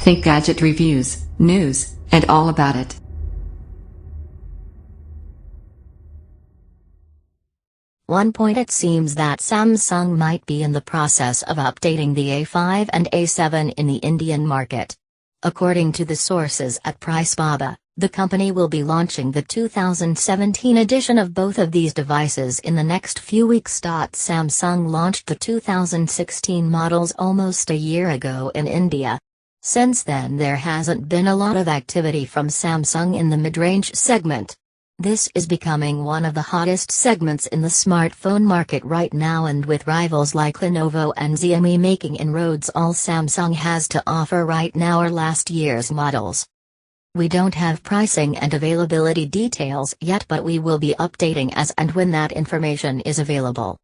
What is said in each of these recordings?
Think gadget reviews, news, and all about it. One point: it seems that Samsung might be in the process of updating the A5 and A7 in the Indian market. According to the sources at Pricebaba, the company will be launching the 2017 edition of both of these devices in the next few weeks. Samsung launched the 2016 models almost a year ago in India. Since then there hasn't been a lot of activity from Samsung in the mid-range segment. This is becoming one of the hottest segments in the smartphone market right now, and with rivals like Lenovo and Xiaomi making inroads, all Samsung has to offer right now are last year's models. We don't have pricing and availability details yet, but we will be updating as and when that information is available.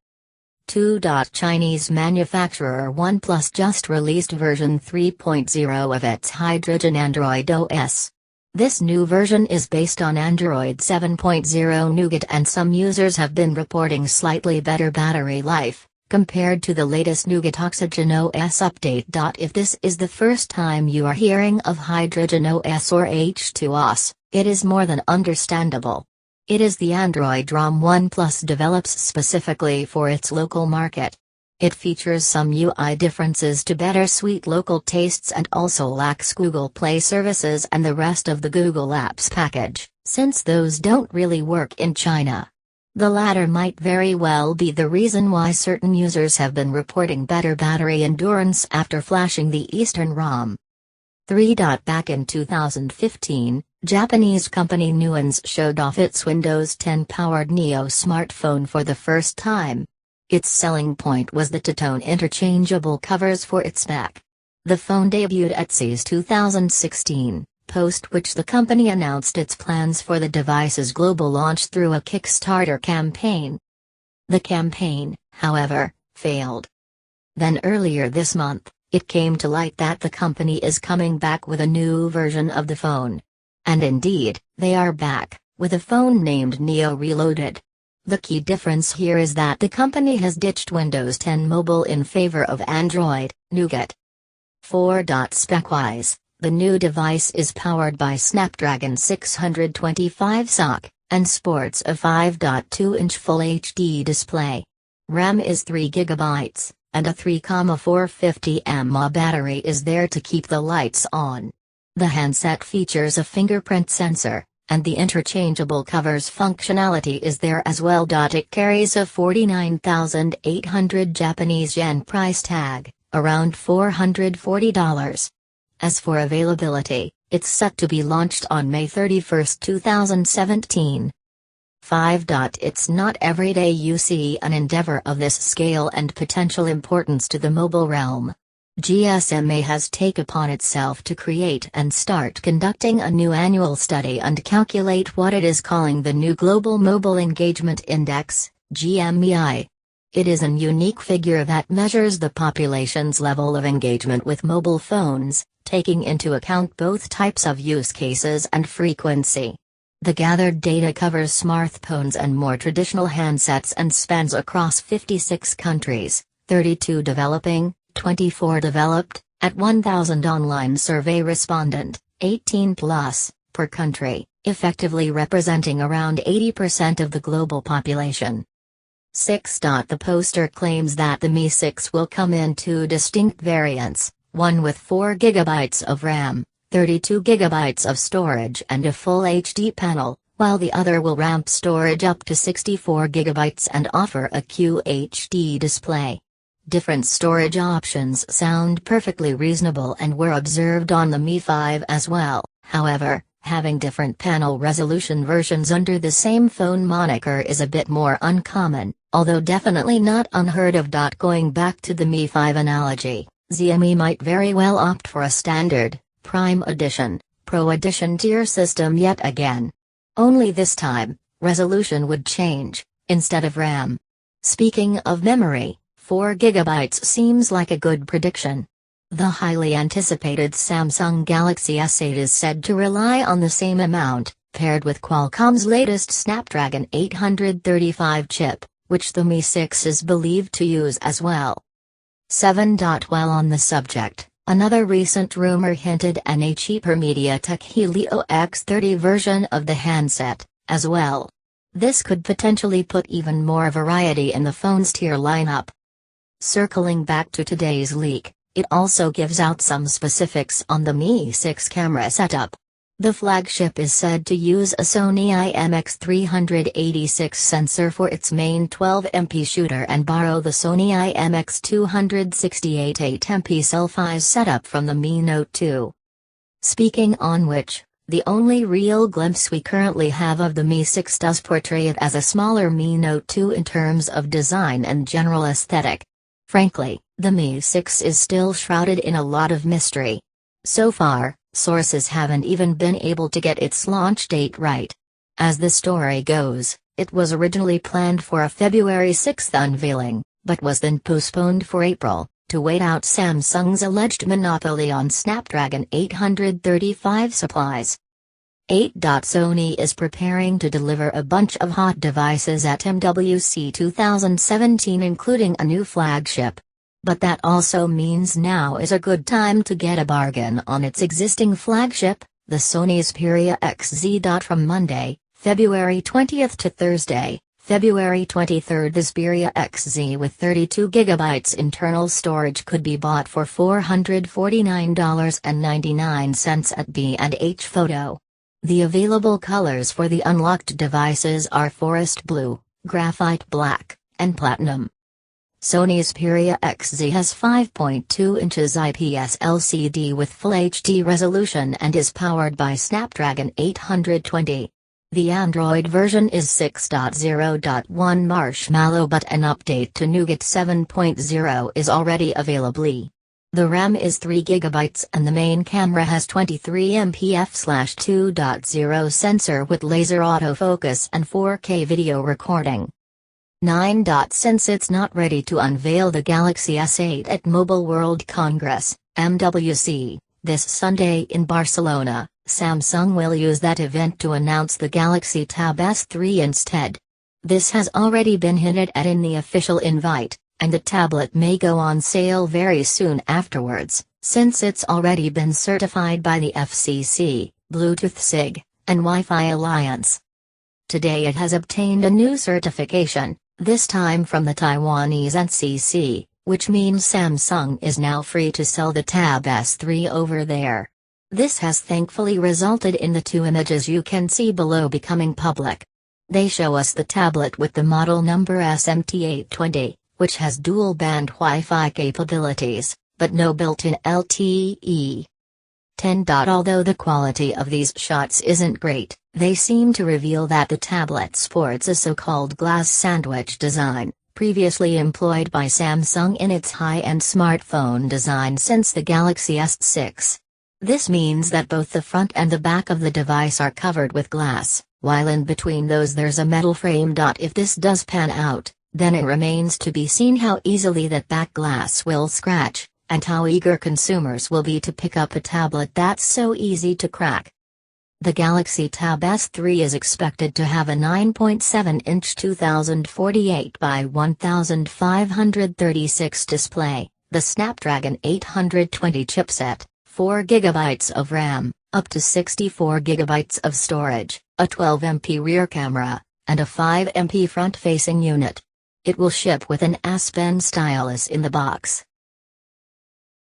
2. Chinese manufacturer OnePlus just released version 3.0 of its Hydrogen Android OS. This new version is based on Android 7.0 Nougat, and some users have been reporting slightly better battery life compared to the latest Nougat Oxygen OS update. If this is the first time you are hearing of Hydrogen OS or H2OS, it is more than understandable. It is the Android ROM OnePlus develops specifically for its local market. It features some UI differences to better suit local tastes and also lacks Google Play services and the rest of the Google Apps package, since those don't really work in China. The latter might very well be the reason why certain users have been reporting better battery endurance after flashing the Eastern ROM. 3. Back in 2015, Japanese company Nuance showed off its Windows 10-powered Neo smartphone for the first time. Its selling point was the two-tone interchangeable covers for its back. The phone debuted at CES 2016, post which the company announced its plans for the device's global launch through a Kickstarter campaign. The campaign, however, failed. Then earlier this month, it came to light that the company is coming back with a new version of the phone. And indeed, they are back, with a phone named Neo Reloaded. The key difference here is that the company has ditched Windows 10 Mobile in favor of Android Nougat. 4. Spec-wise, the new device is powered by Snapdragon 625 SoC, and sports a 5.2-inch Full HD display. RAM is 3 GB, and a 3,450 mAh battery is there to keep the lights on. The handset features a fingerprint sensor, and the interchangeable covers functionality is there as well. It carries a 49,800 Japanese yen price tag, around $440. As for availability, it's set to be launched on May 31, 2017. 5. It's not every day you see an endeavor of this scale and potential importance to the mobile realm. GSMA has taken upon itself to create and start conducting a new annual study and calculate what it is calling the new Global Mobile Engagement Index, GMEI. It is a unique figure that measures the population's level of engagement with mobile phones, taking into account both types of use cases and frequency. The gathered data covers smartphones and more traditional handsets and spans across 56 countries, 32 developing, 24 developed, at 1,000 online survey respondent, 18+, per country, effectively representing around 80% of the global population. 6. The poster claims that the Mi 6 will come in two distinct variants, one with 4 GB of RAM, 32 GB of storage and a Full HD panel, while the other will ramp storage up to 64 GB and offer a QHD display. Different storage options sound perfectly reasonable and were observed on the Mi 5 as well. However, having different panel resolution versions under the same phone moniker is a bit more uncommon, although definitely not unheard of. Going back to the Mi 5 analogy, Xiaomi might very well opt for a standard, Prime Edition, Pro Edition tier system yet again. Only this time, resolution would change, instead of RAM. Speaking of memory, 4 GB seems like a good prediction. The highly anticipated Samsung Galaxy S8 is said to rely on the same amount, paired with Qualcomm's latest Snapdragon 835 chip, which the Mi 6 is believed to use as well. 7. While on the subject, Another recent rumor hinted at a cheaper MediaTek Helio X30 version of the handset, as well. This could potentially put even more variety in the phone's tier lineup. Circling back to today's leak, it also gives out some specifics on the Mi 6 camera setup. The flagship is said to use a Sony IMX386 sensor for its main 12MP shooter and borrow the Sony IMX268 8MP selfie setup from the Mi Note 2. Speaking on which, the only real glimpse we currently have of the Mi 6 does portray it as a smaller Mi Note 2 in terms of design and general aesthetic. Frankly, the Mi 6 is still shrouded in a lot of mystery. So far, sources haven't even been able to get its launch date right. As the story goes, it was originally planned for a February 6 unveiling, but was then postponed for April, to wait out Samsung's alleged monopoly on Snapdragon 835 supplies. Sony is preparing to deliver a bunch of hot devices at MWC 2017, including a new flagship. But that also means now is a good time to get a bargain on its existing flagship, the Sony Xperia XZ. From Monday, February 20th to Thursday, February 23rd, the Xperia XZ with 32GB internal storage could be bought for $449.99 at B&H Photo. The available colors for the unlocked devices are forest blue, graphite black, and platinum. Sony's Xperia XZ has 5.2 inches IPS LCD with Full HD resolution and is powered by Snapdragon 820. The Android version is 6.0.1 Marshmallow, but an update to Nougat 7.0 is already available. The RAM is 3GB and the main camera has 23MP f/2.0 sensor with laser autofocus and 4K video recording. 9. Since it's not ready to unveil the Galaxy S8 at Mobile World Congress, MWC, this Sunday in Barcelona, Samsung will use that event to announce the Galaxy Tab S3 instead. This has already been hinted at in the official invite, and the tablet may go on sale very soon afterwards, since it's already been certified by the FCC, Bluetooth SIG, and Wi-Fi Alliance. Today it has obtained a new certification, this time from the Taiwanese NCC, which means Samsung is now free to sell the Tab S3 over there. This has thankfully resulted in the two images you can see below becoming public. They show us the tablet with the model number SMT820, which has dual-band Wi-Fi capabilities, but no built-in LTE. 10. Although the quality of these shots isn't great, they seem to reveal that the tablet sports a so-called glass sandwich design, previously employed by Samsung in its high-end smartphone design since the Galaxy S6. This means that both the front and the back of the device are covered with glass, while in between those there's a metal frame. If this does pan out, then it remains to be seen how easily that back glass will scratch, and how eager consumers will be to pick up a tablet that's so easy to crack. The Galaxy Tab S3 is expected to have a 9.7-inch 2048 by 1536 display, the Snapdragon 820 chipset, 4GB of RAM, up to 64GB of storage, a 12MP rear camera, and a 5MP front-facing unit. It will ship with an S Pen stylus in the box.